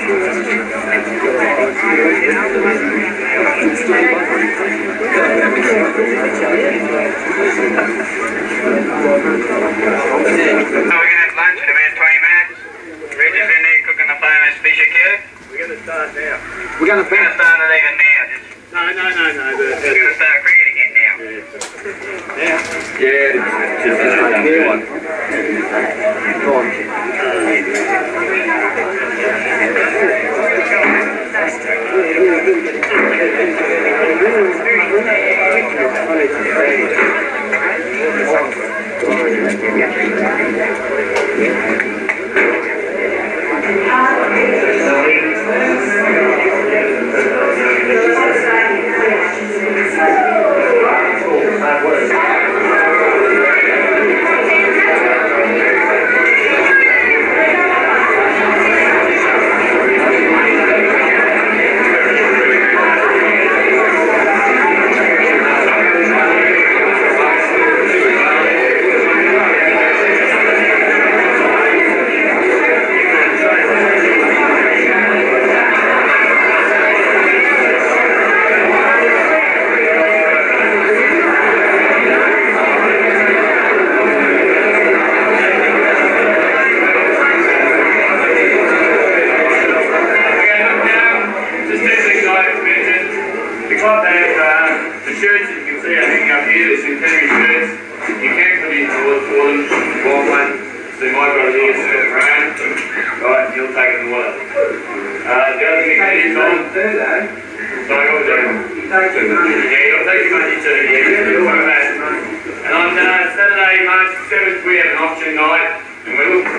Lunch in about 20 minutes. Richard's in there cooking the famous fisher cube. We're going to start now. We're going to start it even now. No. We're going to start cricket again now. Yeah. Just a new one. Go on. The shirts that you can see are hanging up here, the Centenary shirts. You can put in orders for them. Buy one. So my brother here is sitting around. Right, he'll take it away. The other thing that is on. Sorry, what was that? Yeah, you'll take your money too. Yeah, you'll worry about it. And on Saturday, March 7th, we have an auction night. And we look.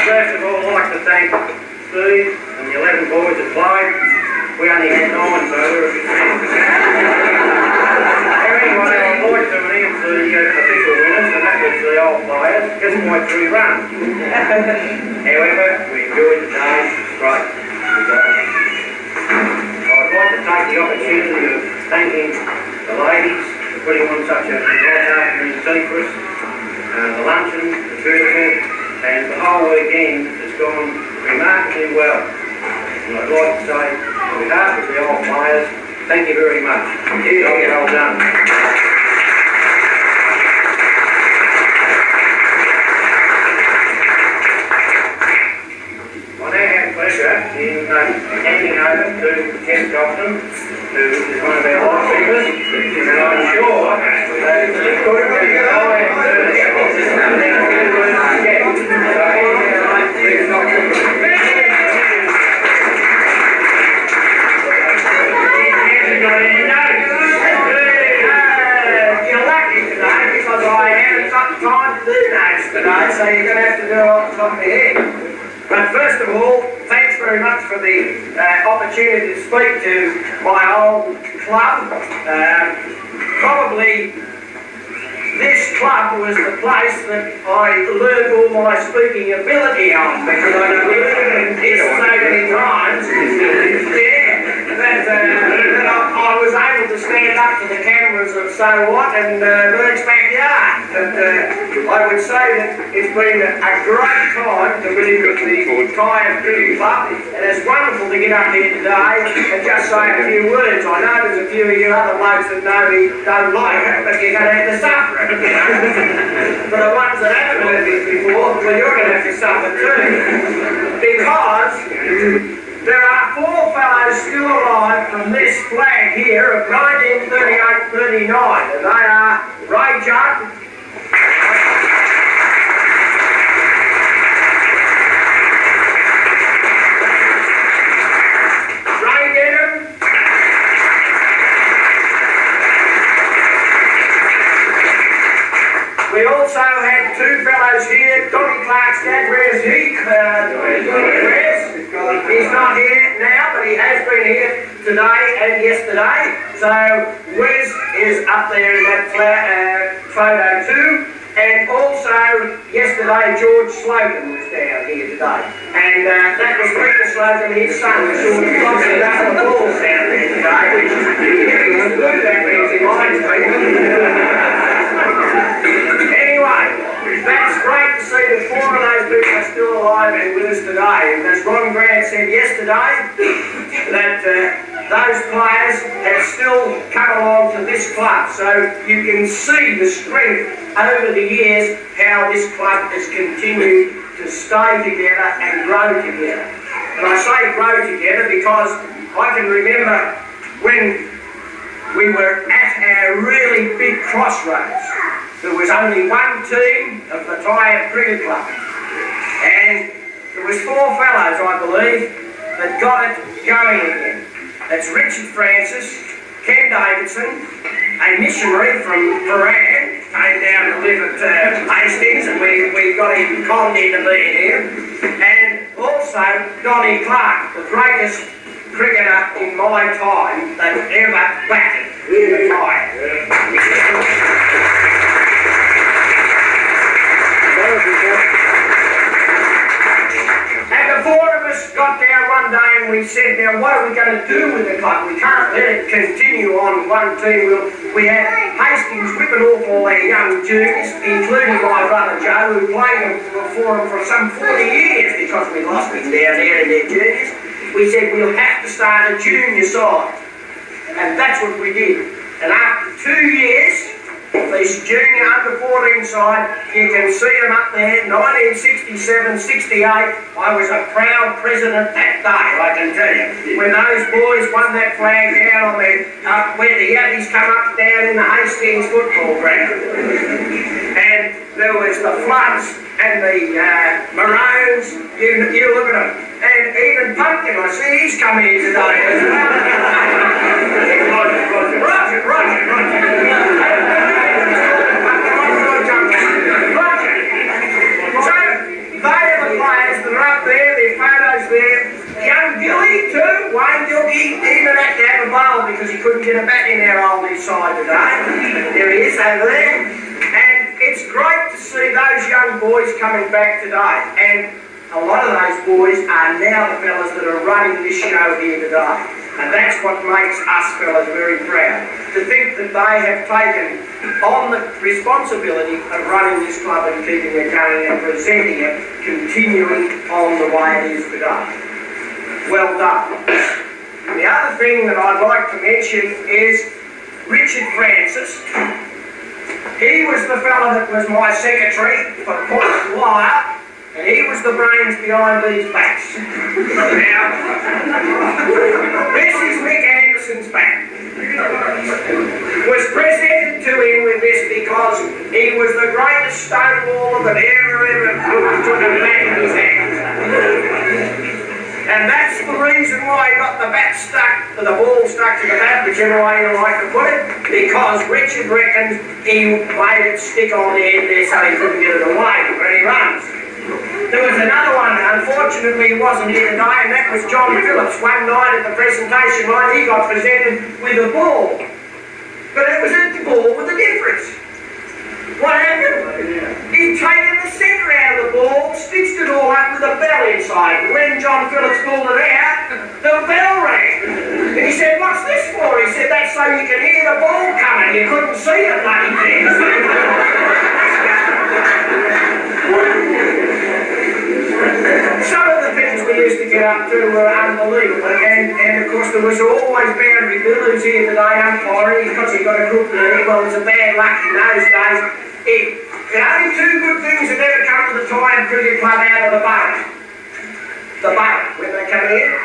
First of all, I'd like to thank Steve and the 11 boys that played. We only had 9, so we were a bit anyway, I'd like to announce the official winners, and that was the old players, just by 3 runs. However, we enjoyed the day. Great. I'd like to take the opportunity of thanking the ladies for putting on such a nice afternoon tea for us, the luncheon, the beautiful, and the whole weekend has gone remarkably well. And I'd like to say, on behalf of the old players, thank you very much. Well done. I now have pleasure in handing over to Ken Dobson, who is one of our lifesavers, and I'm sure that he could have been a today, so you're going to have to do it off the top of your head. But first of all, thanks very much for the opportunity to speak to my old club. Probably this club was the place that I learned all my speaking ability on, because I've learned this so many times. That I was able to stand up to the cameras of So What and Burke's Backyard. But I would say that it's been a great time to be with the Kaya Cricket Club, and it's wonderful to get up here today and just say a few words. I know there's a few of you other blokes that know me don't like it, but you're going to have to suffer it. For the ones that haven't heard this before, well, you're going to have to suffer too. Because there are 4 fellows still alive from this flag here of 1938-39, and they are Ray Judd, Ray Denham, we also have 2 fellows here, Don Clarke's dad. Where's he? He's not here now, but he has been here today and yesterday. So Wes is up there in that photo too. And also, yesterday, George Slogan was down here today. And that was Peter Slogan, his son, was sort of boxing up the balls down there today, which is getting to do that because he minds people. Anyway, that's great to see that 4 of those people are still alive and with us today. And as Ron Grant said yesterday, that those players have still come along to this club. So you can see the strength over the years, how this club has continued to stay together and grow together. And I say grow together because I can remember when we were at our really big crossroads. There was only one team of the Tired Cricket Club. And there was 4 fellows, I believe, that got it going again. That's Richard Francis, Ken Davidson, a missionary from Paran, came down to live at Hastings, and we got him conned into being here. And also Don Clarke, the greatest cricketer in my time that ever batted in the Tide. And the 4 of us got down one day and we said, now what are we going to do with the club? We can't let it continue on one team. We had Hastings whipping off all their young juniors, including my brother Joe, who played for them for some 40 years because we lost them down there in their juniors. We said, we'll have to start a junior side. And that's what we did. And after 2 years, this junior under 14 side, you can see them up there, 1967, 68. I was a proud president that day, I can tell you. When those boys won that flag down on where the Yankees come up down in the Hastings football ground. And there was the Floods and the Maroons, you look at them. And even Pumpkin, I see he's come here today. Roger. Because he couldn't get a bat in our oldie side today. There he is over there. And it's great to see those young boys coming back today. And a lot of those boys are now the fellas that are running this show here today. And that's what makes us fellas very proud. To think that they have taken on the responsibility of running this club and keeping it going and presenting it, continuing on the way it is today. Well done. The other thing that I'd like to mention is Richard Francis. He was the fellow that was my secretary for quite a while, and he was the brains behind these bats. Now, this is Mick Anderson's bat. Was presented to him with this because he was the greatest stonewaller that ever took a bat in his hands. And that's the reason why he got the bat stuck, the ball stuck to the bat, whichever way you like to put it, because Richard reckons he made it stick on the end there so he couldn't get it away when he runs. There was another one, unfortunately he wasn't here today, and that was John Phillips. One night at the presentation line, he got presented with a ball. But it was a ball with a difference. What happened? He'd taken the centre out of the ball, stitched it all up with a bell inside. And when John Phillips pulled it out, the bell rang. And he said, what's this for? He said, that's so you can hear the ball coming. You couldn't see the bloody thing. Some of the things we used to get up to were unbelievable. And of course, there was always Boundary Bill, who's here today, umpiring, because he got a crook knee. Well, it was a bad luck in those days. The only 2 good things that ever come to the Tired Cricket Club out of the boat. The boat, when they come in.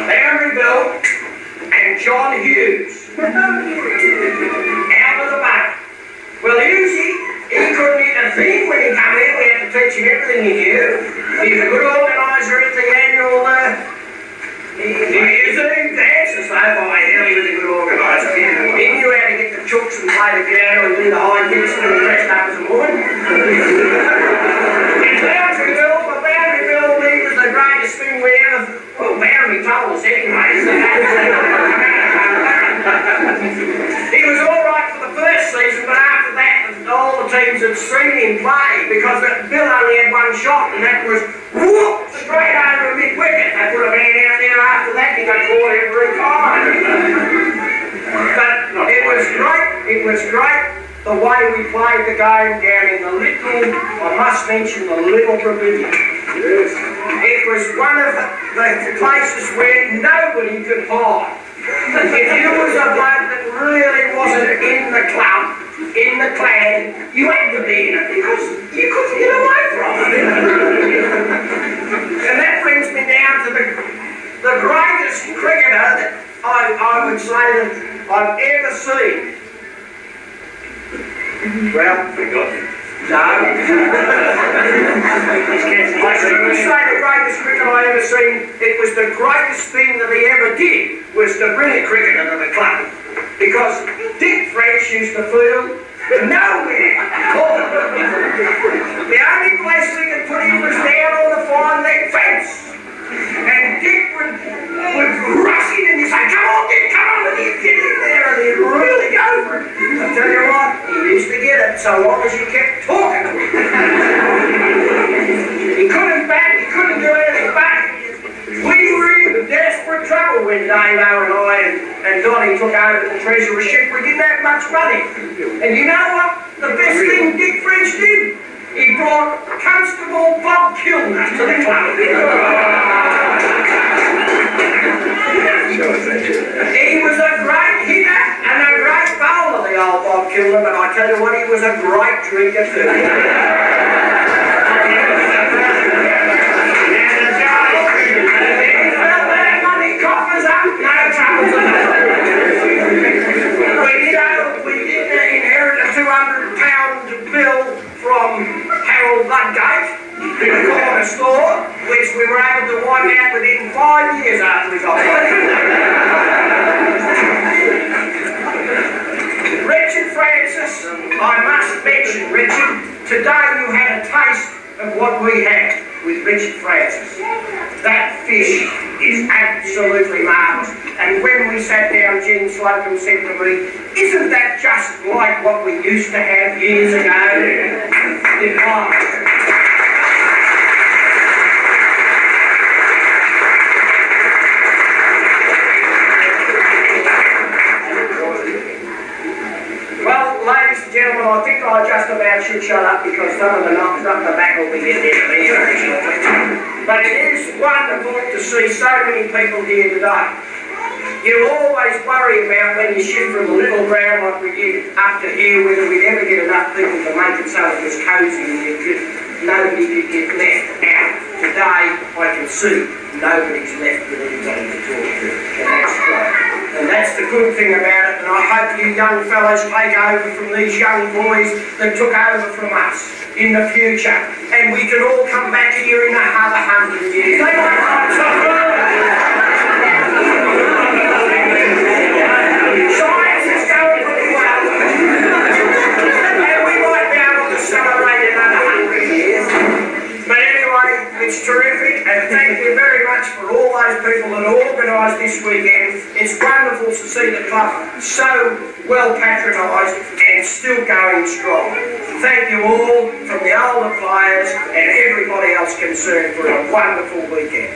Boundary Bill and John Hughes. Out of the boat. Well, Hughesy, he couldn't hit a thing when he came in. We had to teach him everything he knew. He's a good organiser at the annual New Year's Eve dances, though, by hell, he was a good organiser. He knew how to get the chooks and play the piano and do the high kicks when he dressed up as a woman. And Boundary Bill, he was the greatest thing we ever... Well, Boundary told us anyway. He was all right for the first season, but after that, all the him play because Bill only had one shot, and that was whoop, straight over mid-wicket. They put a man out there after that, he got caught every time. But it was great the way we played the game down in the little, I must mention the little pavilion. Yes. It was one of the places where nobody could hide. If you was a bloke that really wasn't in the club, in the clan, you had to be in it because you couldn't get away from it. And that brings me down to the greatest cricketer that I would say that I've ever seen. Well, forgotten. No. I shouldn't say the greatest cricketer I ever seen. It was the greatest thing that he ever did was to bring a cricketer to the club. Because Dick French used to field nowhere. The only place we could put him was down on the fine leg fence. And Dick would rush in and he'd say, come on Dick, come on, and he'd get in there and he'd really go for it. I tell you what, he used to get it so long as you kept talking to him. He couldn't bat, he couldn't do anything back. We were in desperate trouble when Dave and I and Donnie took over the treasurership. We didn't have much money. And you know what? The best thing Dick French did? He brought Constable Bob Kilner to the club. He was a great hitter and a great bowler, the old Bob Kilner, but I tell you what, he was a great drinker too. We did inherit a £200 bill from Harold Ludgate in the corner store, which we were able to wipe out within 5 years after we got it. Richard Francis, I must mention, Richard, today you had a taste of what we had with Richard Francis. That fish is absolutely marvellous. And when we sat down, Jen Slocum said to me, isn't that just like what we used to have years ago? It was. Well, ladies and gentlemen, I think I just about should shut up because some of the knocks up the back will be getting into me very shortly. But it is wonderful to see so many people here today. You always worry about when you shift from a little ground like we did up to here whether we'd ever get enough people to make it so it was cosy and nobody could get left out. Today, I can see nobody's left with anybody to talk to, and that's great. And that's the good thing about it, and I hope you young fellows take over from these young boys that took over from us in the future, and we can all come back here in another 100 years. They might like some science is going pretty well, and we might be able to celebrate another 100 years. But anyway, it's terrific, and thank you very much for all those people that organised this weekend. It's wonderful to see the club so well patronised and still going strong. Thank you all from the older players and everybody else concerned for a wonderful weekend.